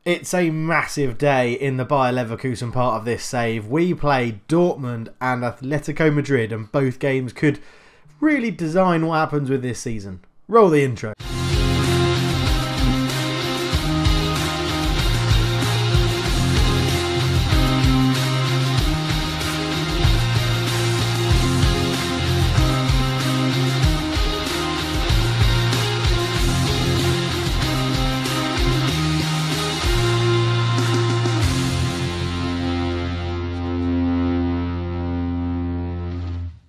It's a massive day in the BAYER Leverkusen part of this save. We play Dortmund and Atletico Madrid, and both games could really design what happens with this season. Roll the intro.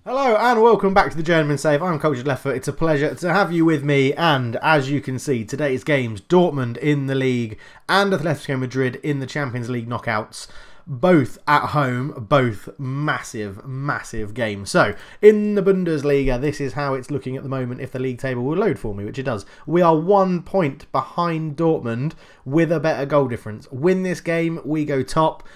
Hello and welcome back to the Journeyman Save. I'm Coach Leffer. It's a pleasure to have you with me, and as you can see, today's games, Dortmund in the league and Atletico Madrid in the Champions League knockouts, both at home, both massive games. So, in the Bundesliga, this is how it's looking at the moment if the league table will load for me, which it does. We are 1 point behind Dortmund with a better goal difference. Win this game, we go top,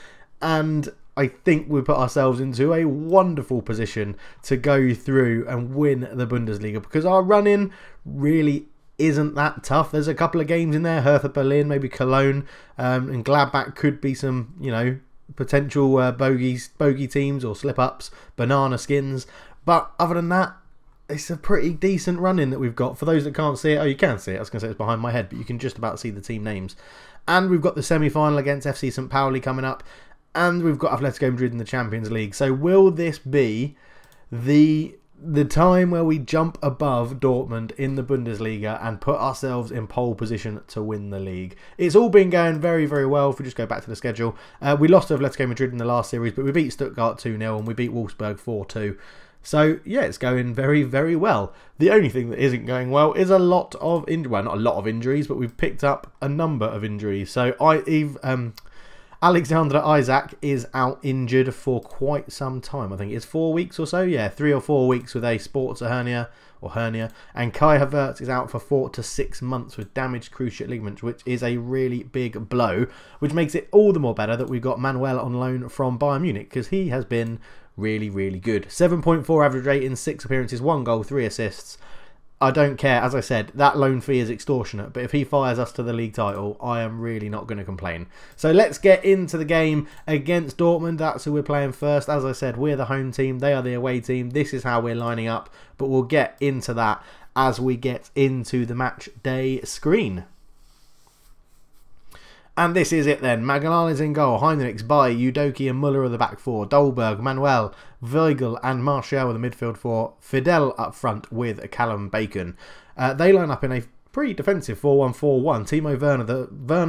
and I think we put ourselves into a wonderful position to go through and win the Bundesliga, because our run-in really isn't that tough. There's a couple of games in there, Hertha Berlin, maybe Cologne, and Gladbach could be some, you know, potential bogey teams or slip-ups, banana skins. But other than that, it's a pretty decent run-in that we've got. For those that can't see it, oh, you can see it. I was going to say it's behind my head, but you can just about see the team names. And we've got the semi-final against FC St. Pauli coming up. And we've got Atletico Madrid in the Champions League. So will this be the time where we jump above Dortmund in the Bundesliga and put ourselves in pole position to win the league? It's all been going very well. If we just go back to the schedule, we lost to Atletico Madrid in the last series, but we beat Stuttgart 2-0 and we beat Wolfsburg 4-2. So yeah, it's going very well. The only thing that isn't going well is a lot of well, not a lot of injuries, but we've picked up a number of injuries. So Alexander Isak is out injured for quite some time. I think it's 4 weeks or so. Yeah, 3 or 4 weeks with a sports hernia. And Kai Havertz is out for 4 to 6 months with damaged cruciate ligaments, which is a really big blow, which makes it all the more better that we've got Manuel on loan from Bayern Munich, because he has been really good. 7.4 average rate in 6 appearances, 1 goal, 3 assists. I don't care. As I said, that loan fee is extortionate, but if he fires us to the league title, I am really not going to complain. So let's get into the game against Dortmund. That's who we're playing first. As I said, we're the home team. They are the away team. This is how we're lining up, but we'll get into that as we get into the match day screen. And this is it then. Magalhaes is in goal. Heinrichs, Bailly, Udoki and Muller are the back four. Dolberg, Manuel, Weigl and Martial are the midfield four. Fidel up front with Callum Bacon. They line up in a pretty defensive 4-1-4-1. Timo Werner,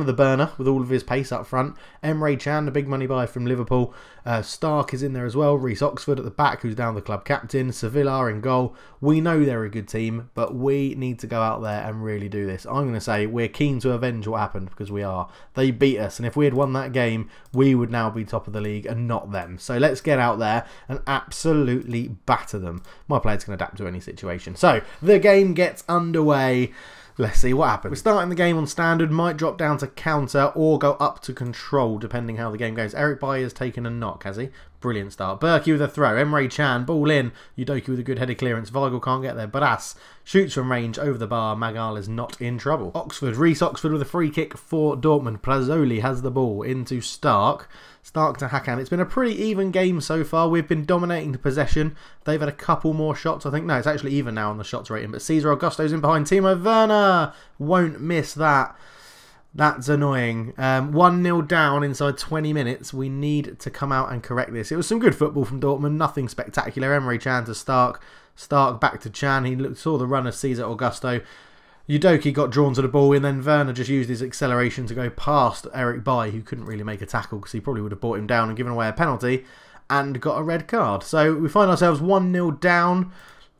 the burner, with all of his pace up front. Emre Can, the big money buy from Liverpool. Stark is in there as well. Reece Oxford at the back, who's down the club captain. Sevilla in goal. We know they're a good team, but we need to go out there and really do this. I'm going to say we're keen to avenge what happened, because we are. They beat us, and if we had won that game, we would now be top of the league and not them. So let's get out there and absolutely batter them. My players can adapt to any situation. So the game gets underway. Let's see what happens. We're starting the game on standard, might drop down to counter or go up to control, depending how the game goes. Eric Bailly has taken a knock, has he? Brilliant start. Berkey with a throw. Emre Can, ball in. Udoki with a good headed clearance. Weigl can't get there. Barras shoots from range over the bar. Magal is not in trouble. Reece Oxford with a free kick for Dortmund. Prazzoli has the ball into Stark. Stark to Hakan. It's been a pretty even game so far. We've been dominating the possession. They've had a couple more shots. I think, no, it's actually even now on the shots rating. But Cesar Augusto's in behind. Timo Werner won't miss that. That's annoying. 1-0 down inside 20 minutes. We need to come out and correct this. It was some good football from Dortmund. Nothing spectacular. Emre Can to Stark. Stark back to Can. He saw the run of Cesar Augusto. Udoki got drawn to the ball, and then Werner just used his acceleration to go past Eric Bailly, who couldn't really make a tackle because he probably would have brought him down and given away a penalty and got a red card. So we find ourselves 1-0 down.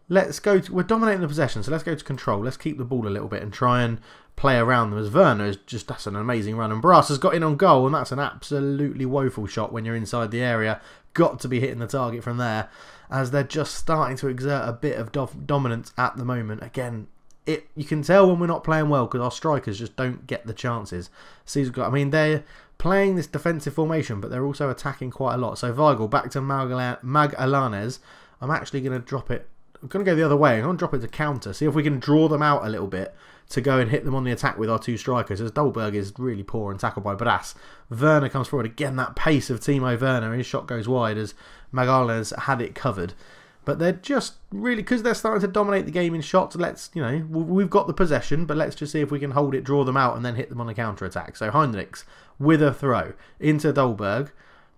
Let's go we're dominating the possession, so let's go to control. Let's keep the ball a little bit and try and play around them, as Werner is just, that's an amazing run. And Barras has got in on goal, and that's an absolutely woeful shot when you're inside the area. Got to be hitting the target from there, as they're just starting to exert a bit of dominance at the moment. Again, you can tell when we're not playing well because our strikers just don't get the chances. I mean, they're playing this defensive formation, but they're also attacking quite a lot. So Weigl back to Magalhaes. I'm actually going to drop it going to go the other way. I'm going to drop it to counter. See if we can draw them out a little bit to go and hit them on the attack with our 2 strikers, as Dolberg is really poor and tackled by Brass. Werner comes forward. Again, that pace of Timo Werner. His shot goes wide as Magalhaes had it covered. But they're just really, because they're starting to dominate the game in shots, let's, you know, we've got the possession, but let's just see if we can hold it, draw them out, and then hit them on a counter-attack. So Heinrichs with a throw into Dolberg.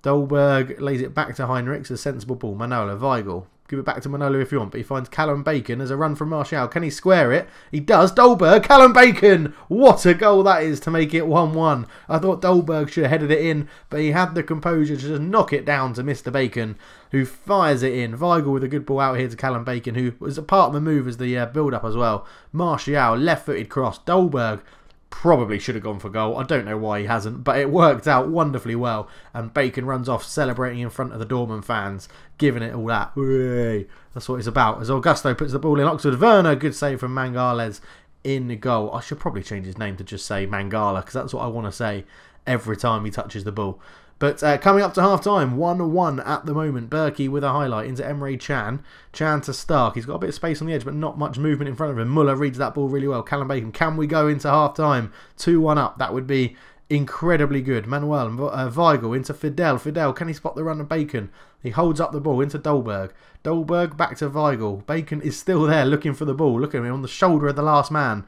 Dolberg lays it back to Heinrichs, a sensible ball. Manolo, Weigl. Give it back to Manolo if you want, but he finds Callum Bacon as a run from Martial. Can he square it? He does. Dolberg, Callum Bacon! What a goal that is to make it 1-1. I thought Dolberg should have headed it in, but he had the composure to just knock it down to Mr. Bacon, who fires it in. Weigl with a good ball out here to Callum Bacon, who was a part of the move as the build-up as well. Martial, left-footed cross. Dolberg probably should have gone for goal. I don't know why he hasn't, but it worked out wonderfully well. And Bacon runs off celebrating in front of the Dortmund fans, giving it all that. Hooray. That's what it's about. As Augusto puts the ball in, Oxford Werner, good save from Magalhaes in the goal. I should probably change his name to just say Mangala, because that's what I want to say every time he touches the ball. But coming up to half-time, 1-1 at the moment. Berkey with a highlight into Emre Can. Can to Stark. He's got a bit of space on the edge, but not much movement in front of him. Muller reads that ball really well. Callum Bacon. Can we go into half-time? 2-1 up. That would be incredibly good. Manuel Weigl into Fidel. Fidel, can he spot the run of Bacon? He holds up the ball into Dolberg. Dolberg back to Weigl. Bacon is still there looking for the ball. Look at him on the shoulder of the last man.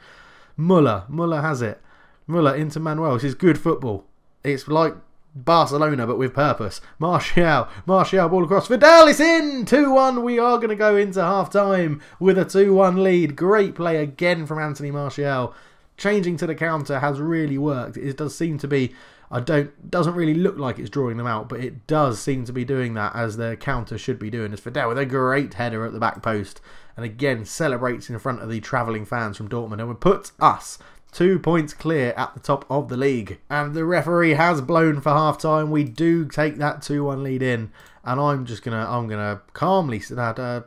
Muller has it. Muller into Manuel. This is good football. It's like Barcelona, but with purpose. Martial ball across. Fidel, it's in! 2-1. We are going to go into half-time with a 2-1 lead. Great play again from Anthony Martial. Changing to the counter has really worked. It does seem to be, doesn't really look like it's drawing them out, but it does seem to be doing that, as the counter should be doing. As Fidel with a great header at the back post, and again celebrates in front of the travelling fans from Dortmund, and would put us 2 points clear at the top of the league. And the referee has blown for half-time. We do take that 2-1 lead in. And I'm gonna calmly,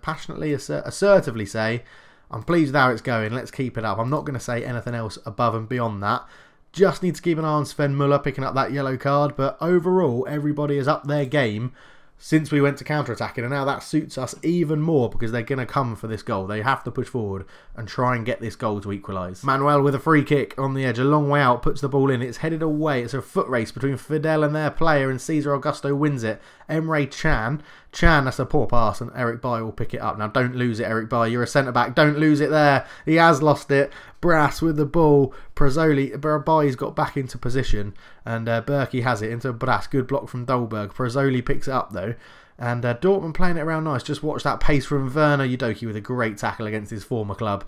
passionately, assertively say, I'm pleased with how it's going. Let's keep it up. I'm not going to say anything else above and beyond that. Just need to keep an eye on Sven Muller picking up that yellow card. But overall, everybody has upped their game since we went to counter-attacking, and now that suits us even more because they're going to come for this goal. They have to push forward and try and get this goal to equalise. Manuel with a free kick on the edge, a long way out, puts the ball in. It's headed away. It's a foot race between Fidel and their player, and Cesar Augusto wins it. Emre Can, that's a poor pass, and Eric Bayer will pick it up. Now, don't lose it, Eric Bayer. You're a centre-back. Don't lose it there. He has lost it. Brass with the ball. Bayer's got back into position, and Berkey has it into Brass. Good block from Dolberg. Prazzoli picks it up, though. And Dortmund playing it around nice. Just watch that pace from Werner Udoki with a great tackle against his former club.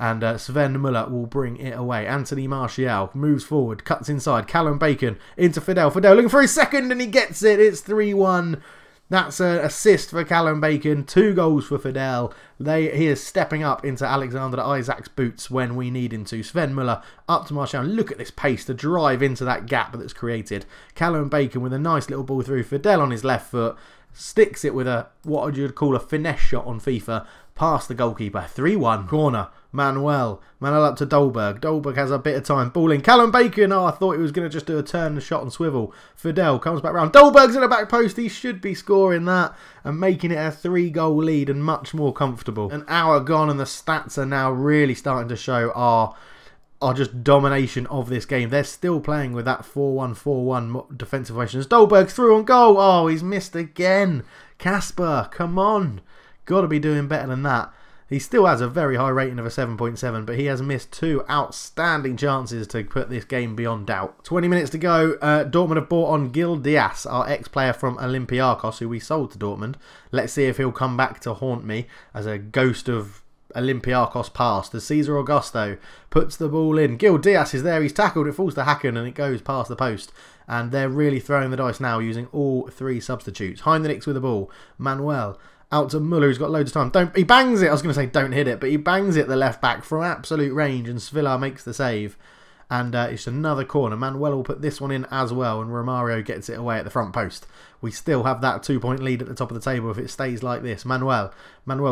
And Sven Muller will bring it away. Anthony Martial moves forward, cuts inside. Callum Bacon into Fidel. Fidel looking for his second, and he gets it. It's 3-1. That's an assist for Callum Bacon. 2 goals for Fidel. He is stepping up into Alexander Isaac's boots when we need him to. Sven Muller up to Martial. Look at this pace to drive into that gap that's created. Callum Bacon with a nice little ball through. Fidel on his left foot. Sticks it with a, what would you call a finesse shot on FIFA. Past the goalkeeper. 3-1. Corner. Manuel up to Dolberg. Dolberg has a bit of time. Ball in. Callum Bacon. Oh, I thought he was going to just do a turn and shot and swivel. Fidel comes back round. Dolberg's in the back post. He should be scoring that and making it a 3-goal lead and much more comfortable. An hour gone and the stats are now really starting to show our just domination of this game. They're still playing with that 4-1-4-1 defensive formation. Dolberg's through on goal. Oh, he's missed again. Kasper, come on. Got to be doing better than that. He still has a very high rating of a 7.7, but he has missed 2 outstanding chances to put this game beyond doubt. 20 minutes to go. Dortmund have bought on Gil Diaz, our ex-player from Olympiacos, who we sold to Dortmund. Let's see if he'll come back to haunt me as a ghost of Olympiacos past. As Cesar Augusto puts the ball in. Gil Diaz is there. He's tackled. It falls to Hacken and it goes past the post. And they're really throwing the dice now using all 3 substitutes. Heinrichs with the ball. Manuel out to Muller, who's got loads of time. He bangs it. I was going to say don't hit it, but he bangs it the left back from absolute range, and Svilla makes the save. And it's another corner. Manuel will put this one in as well, and Romario gets it away at the front post. We still have that 2-point lead at the top of the table if it stays like this. Manuel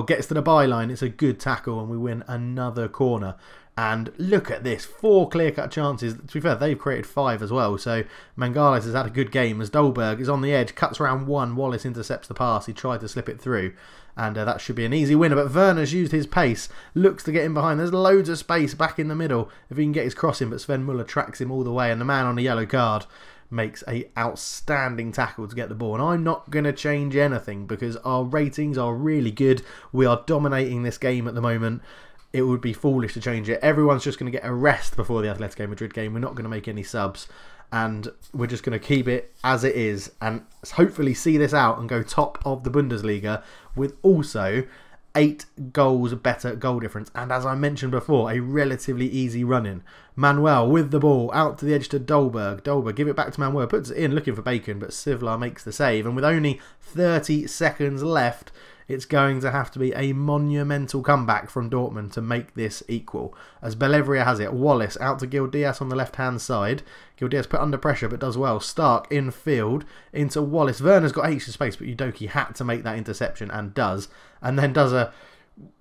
gets to the byline. It's a good tackle, and we win another corner. And look at this, 4 clear-cut chances. To be fair, they've created 5 as well. So Mangales has had a good game as Dolberg is on the edge, cuts around 1. Wallace intercepts the pass. He tried to slip it through. And that should be an easy winner. But Werner's used his pace, looks to get in behind. There's loads of space back in the middle if he can get his cross in. But Sven Muller tracks him all the way. And the man on the yellow card makes a outstanding tackle to get the ball. And I'm not going to change anything because our ratings are really good. We are dominating this game at the moment. It would be foolish to change it. Everyone's just going to get a rest before the Atletico Madrid game. We're not going to make any subs. And we're just going to keep it as it is. And hopefully see this out and go top of the Bundesliga with also 8 goals better goal difference. And as I mentioned before, a relatively easy run-in. Manuel with the ball out to the edge to Dolberg. Dolberg, give it back to Manuel. Puts it in looking for Bacon, but Sivlar makes the save. And with only 30 seconds left, it's going to have to be a monumental comeback from Dortmund to make this equal. As Belevria has it, Wallace out to Gil Diaz on the left-hand side. Gil Diaz put under pressure but does well. Stark in field into Wallace. Werner's got H in space, but Udoki had to make that interception and does. And then does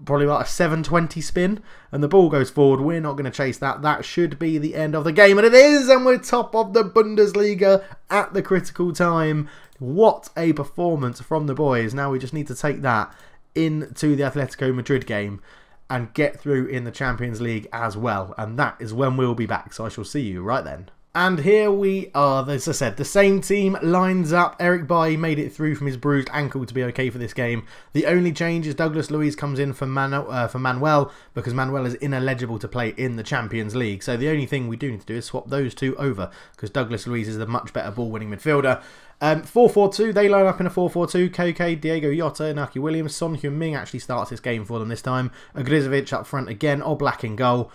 probably about a 720 spin. And the ball goes forward. We're not going to chase that. That should be the end of the game. And it is! And we're top of the Bundesliga at the critical time. What a performance from the boys. Now we just need to take that into the Atletico Madrid game and get through in the Champions League as well. And that is when we'll be back. So I shall see you right then. And here we are, as I said, the same team lines up. Eric Bailly made it through from his bruised ankle to be okay for this game. The only change is Douglas Luiz comes in for Manuel because Manuel is ineligible to play in the Champions League. So the only thing we do need to do is swap those two over because Douglas Luiz is the much better ball-winning midfielder. 4-4-2, they line up in a 4-4-2. Koke, Diego Jota, Naki Williams, Son Heung-min actually starts this game for them this time. Ogrizovic up front again, Oblak in goal.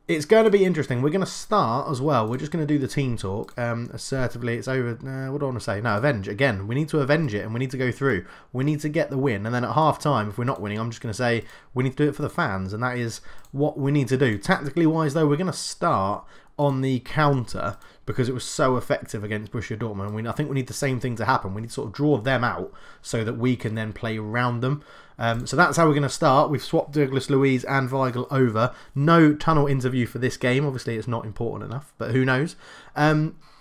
It's going to be interesting. We're going to start as well. We're just going to do the team talk. Assertively, it's over. What do I want to say? No, avenge. Again, we need to avenge it and we need to go through. We need to get the win. And then at half-time, if we're not winning, I'm just going to say we need to do it for the fans. And that is what we need to do. Tactically wise, though, we're going to start on the counter because it was so effective against Borussia Dortmund. I think we need the same thing to happen. We need to sort of draw them out so that we can then play around them. So that's how we're going to start. We've swapped Douglas Luiz and Weigl over. No tunnel interview for this game. Obviously, it's not important enough, but who knows?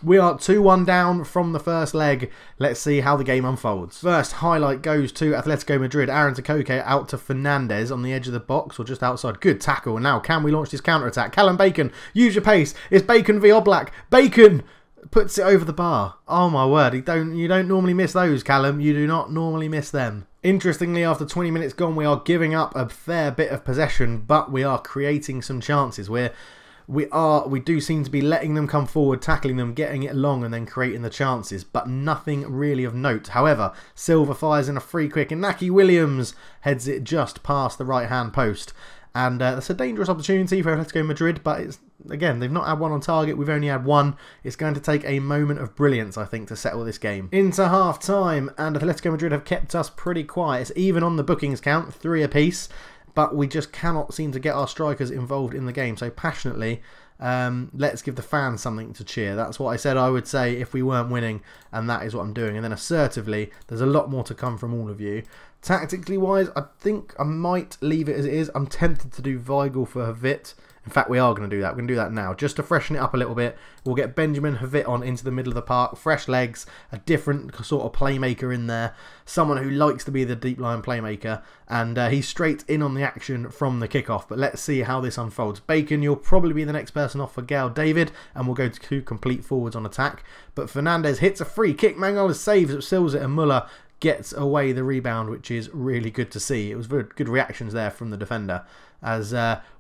We are 2-1 down from the first leg. Let's see how the game unfolds. First highlight goes to Atletico Madrid. Aaron Koke out to Fernandez on the edge of the box or just outside. Good tackle. And now can we launch this counter-attack? Callum Bacon, use your pace. It's Bacon v Oblak. Bacon puts it over the bar. Oh my word. You don't normally miss those, Callum. You do not normally miss them. Interestingly, after 20 minutes gone, we are giving up a fair bit of possession, but we are creating some chances. We do seem to be letting them come forward, tackling them, getting it long and then creating the chances, but nothing really of note. However, Silva fires in a free kick and Naki Williams heads it just past the right-hand post. And that's a dangerous opportunity for Atletico Madrid, but it's, again, they've not had one on target. We've only had one. It's going to take a moment of brilliance, I think, to settle this game. Into half-time, and Atletico Madrid have kept us pretty quiet. It's even on the bookings count, 3 apiece. But we just cannot seem to get our strikers involved in the game. So passionately, let's give the fans something to cheer. That's what I said I would say if we weren't winning. And that is what I'm doing. And then assertively, there's a lot more to come from all of you. Tactically wise, I think I might leave it as it is. I'm tempted to do Weigl for Havit. In fact, we are going to do that. We're going to do that now. Just to freshen it up a little bit, we'll get Benjamin Havit on into the middle of the park. Fresh legs, a different sort of playmaker in there. Someone who likes to be the deep line playmaker. And he's straight in on the action from the kickoff. But let's see how this unfolds. Bacon, you'll probably be the next person off for Gail David. And we'll go to 2 complete forwards on attack. But Fernandez hits a free kick. Mangala saves it, seals it, and Muller gets away the rebound, which is really good to see. It was very good reactions there from the defender. As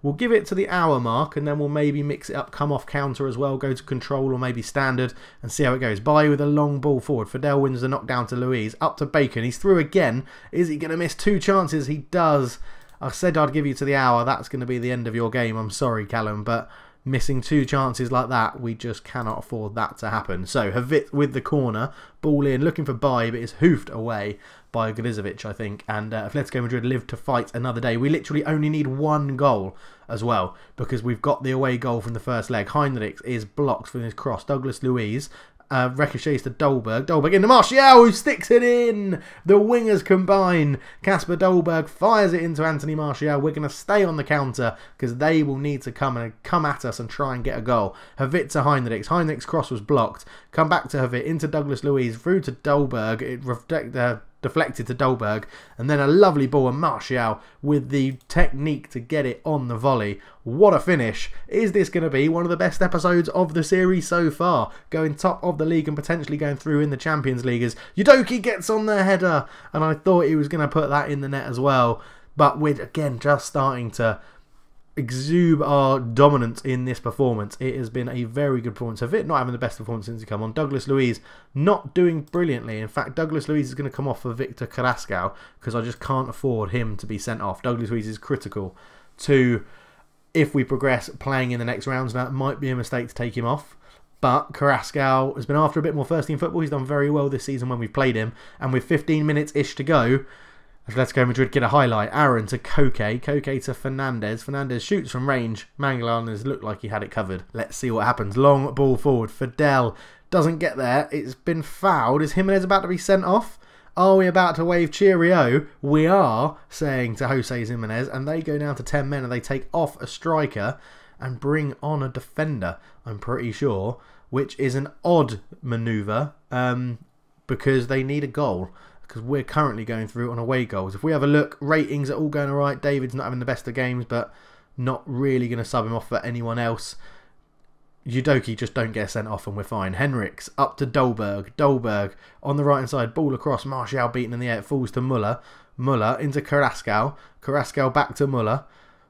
we'll give it to the hour mark and then we'll maybe mix it up, come off counter as well, go to control or maybe standard and see how it goes. Bailly with a long ball forward. Fidel wins the knockdown to Luiz. Up to Bacon. He's through again. Is he going to miss 2 chances? He does. I said I'd give you to the hour. That's going to be the end of your game. I'm sorry, Callum, but missing 2 chances like that, we just cannot afford that to happen. So Havit with the corner, ball in, looking for Bailly, but it's hoofed away by Grizovic, I think. And Atletico Madrid live to fight another day. We literally only need 1 goal as well, because we've got the away goal from the first leg. Heinrichs is blocked from his cross. Douglas Luiz Ricochets to Dolberg. Dolberg into Martial, who sticks it in. The wingers combine. Kasper Dolberg fires it into Anthony Martial. We're going to stay on the counter because they will need to come at us and try and get a goal. Havit to Heinrichs. Heinrichs' cross was blocked. Come back to Havit, into Douglas Luiz, through to Dolberg. It deflected to Dolberg, and then a lovely ball, and Martial with the technique to get it on the volley. What a finish. Is this going to be one of the best episodes of the series so far? Going top of the league and potentially going through in the Champions League as Udoki gets on the header, and I thought he was going to put that in the net as well, but we're again just starting to exude our dominance in this performance. It has been a very good performance. Havit not having the best performance since he come on. Douglas Luiz not doing brilliantly. In fact, Douglas Luiz is going to come off for Victor Carrasco because I just can't afford him to be sent off. Douglas Luiz is critical to, if we progress playing in the next rounds. Now, it might be a mistake to take him off, but Carrasco has been after a bit more first team football. He's done very well this season when we've played him, and with 15 minutes-ish to go, Atletico Madrid get a highlight. Aaron to Koke. Koke to Fernandez. Fernandez shoots from range. Mangalanes looked like he had it covered. Let's see what happens. Long ball forward. Fidel doesn't get there. It's been fouled. Is Jimenez about to be sent off? Are we about to wave cheerio? We are, saying to Jose Jimenez. And they go down to 10 men and they take off a striker and bring on a defender, I'm pretty sure, which is an odd manoeuvre because they need a goal. Because we're currently going through on away goals. If we have a look, ratings are all going alright. David's not having the best of games, but not really going to sub him off for anyone else. Udoki just don't get sent off and we're fine. Henrichs up to Dolberg. Dolberg on the right hand side, ball across. Martial beaten in the air. It falls to Muller. Muller into Carrasco. Carrasco back to Muller.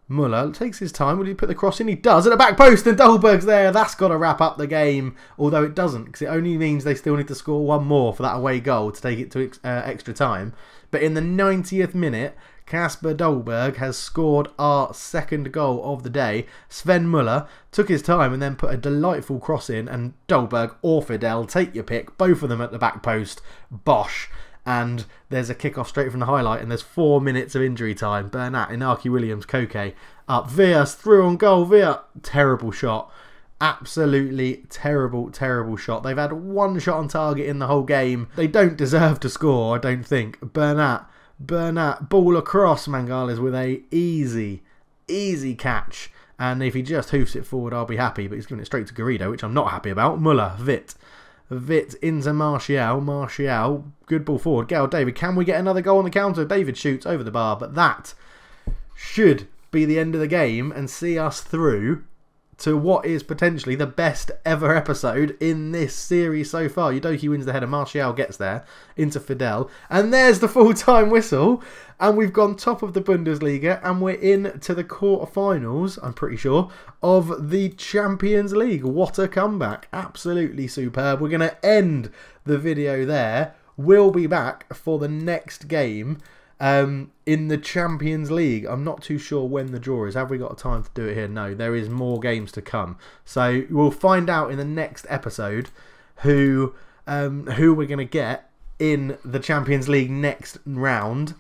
Muller takes his time. Will he put the cross in? He does. At the back post, and Dolberg's there. That's got to wrap up the game. Although it doesn't, because it only means they still need to score one more for that away goal to take it to extra time. But in the 90th minute, Kasper Dolberg has scored our second goal of the day. Sven Muller took his time and then put a delightful cross in, and Dolberg or Fidel, take your pick. Both of them at the back post. Bosh. And there's a kick-off straight from the highlight, and there's 4 minutes of injury time. Bernat, Inaki Williams, Koke up. Villa's through on goal. Villa, terrible shot. Absolutely terrible, terrible shot. They've had one shot on target in the whole game. They don't deserve to score, I don't think. Bernat, ball across. Mangales with a easy catch. And if he just hoofs it forward, I'll be happy. But he's giving it straight to Garrido, which I'm not happy about. Muller, Vit into Martial. Martial, good ball forward. Gail David, can we get another goal on the counter? David shoots over the bar, but that should be the end of the game and see us through to what is potentially the best ever episode in this series so far. Udoki wins the header, Martial gets there, into Fidel, and there's the full-time whistle, and we've gone top of the Bundesliga, and we're in to the quarterfinals, I'm pretty sure, of the Champions League. What a comeback. Absolutely superb. We're going to end the video there. We'll be back for the next game in the Champions League. I'm not too sure when the draw is. Have we got time to do it here? No, there is more games to come. So we'll find out in the next episode who we're going to get in the Champions League next round.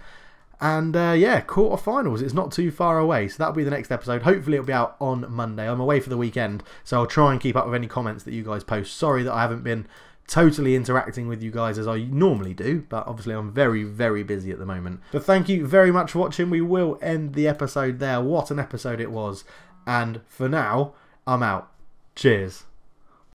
And yeah, quarterfinals. It's not too far away. So that'll be the next episode. Hopefully it'll be out on Monday. I'm away for the weekend, so I'll try and keep up with any comments that you guys post. Sorry that I haven't been totally interacting with you guys as I normally do, but obviously I'm very, very busy at the moment. But thank you very much for watching. We will end the episode there. What an episode it was. And for now, I'm out. Cheers.